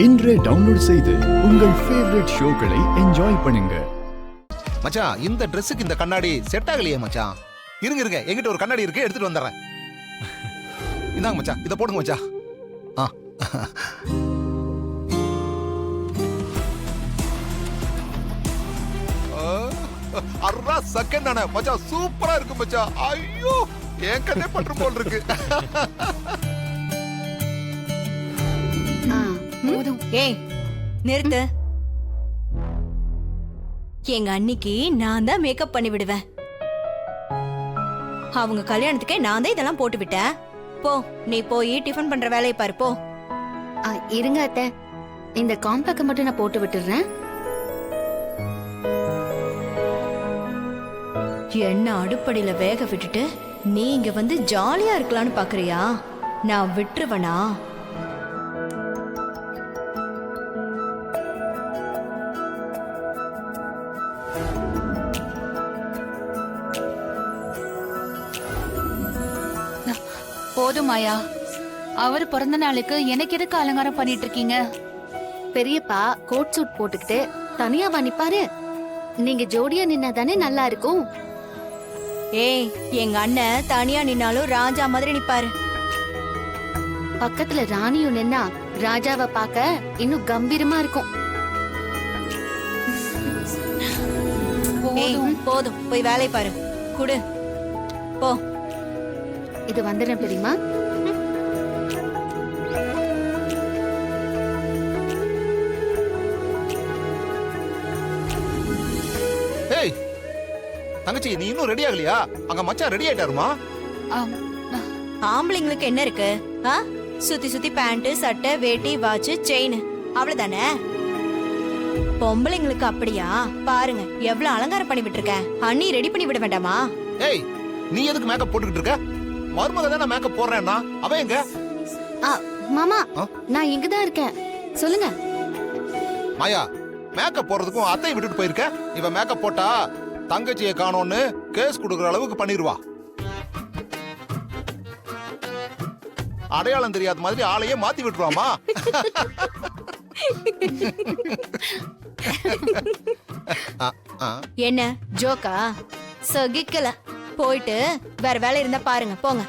இன்றே டவுன்லோட் செய்து உங்கள் ஃபேவரட் ஷோக்களை என்ஜாய் பண்ணுங்க. மச்சான், இந்த ட்ரெஸ்ஸுக்கு இந்த கண்ணாடி செட் ஆகலையே மச்சான். இருங்க என்கிட்ட ஒரு கண்ணாடி இருக்கு, எடுத்துட்டு வந்துடுறேன். இந்தாங்க மச்சான், இதை போடுங்க மச்சான். அருணா செகண்ட் நானே மச்சான், சூப்பரா இருக்கு மச்சான். ஐயோ, என் கண்ணே பற்று போல் இருக்கு. ஏய் நிறுத்து. எங்க அன்னிக்கு நான் தான் மேக்கப் பண்ணி விடுவேன். அவங்க கல்யாணத்துக்கே நான் தான் இதெல்லாம் போட்டு விட்டேன். போ, நீ போய் டிஃபன் பண்ற வேலையை பாரு போ. இருங்க அத்தை, இந்த காம்பேக்க மட்டும் நான் போட்டு விட்டுறேன். என்ன அடுப்படியில வேக விட்டுட்டு நீ இங்க வந்து ஜாலியா இருக்கலாம்னு பாக்குறியா? நான் விட்டுருவனா? போதும் மாயா, அவர் பிறந்த நாளுக்கு எனக்கு எதுக்கு அலங்காரம் பண்ணிட்டு இருக்கீங்க? பெரியப்பா கோட் சூட் போட்டுக்கிட்டு தனியாவா நிப்பாரு? நீங்க ஜோடியா நின்னா தானே நல்லா இருக்கும். ஏய், எங்க அண்ணன் தனியா நின்னாலும் ராஜா மாதிரி நிப்பாரு. பக்கத்துல ராணியும் நின்னா ராஜாவை பார்க்க இன்னும் கம்பீரமா இருக்கும். போதும், போய் வேலையை பாரு. குடு போ. இது வந்துடுறேன் பெரியமா. ஏய் தங்கச்சி, நீ இன்னும் ரெடி ஆகலையா? அங்க மச்சான் ரெடி ஆயிட்டாருமா? ஆம்பளைங்களுக்கு என்ன இருக்கு? சுத்தி சுத்தி பேண்ட், சட்டை, வேட்டி, வாட்ச், செயின், அவ்வளவுதானே. பொம்பளைங்களுக்கு அப்படியா? பாருங்க எவ்வளவு அலங்காரம் பண்ணி விட்டுருக்க. அண்ணி ரெடி பண்ணி விட வேண்டாமா? ஏய், நீ எதுக்கு மேக்கப் போட்டுக்கிட்டு இருக்க? மருமக தானே மேக்கப் போடுறேன்னா, அவன் எங்க? மாமா, நான் இங்கதான் இருக்கேன். சொல்லுங்க. மாயா, மேக்கப் போடுறதுக்கும் அத்தையை விட்டுட்டு போயிருக்க. இவன் மேக்கப் போட்டா தங்கச்சியை காணோன்னு கேஸ் கொடுக்குற அளவுக்கு பண்ணிடுவா. அடையாளம் தெரியாத மாதிரி ஆளையே மாத்தி விட்டுருவாமா. என்ன ஜோக்கா? சகிக்கல. போயிட்டு வேற வேலை இருந்தா பாருங்க, போங்க.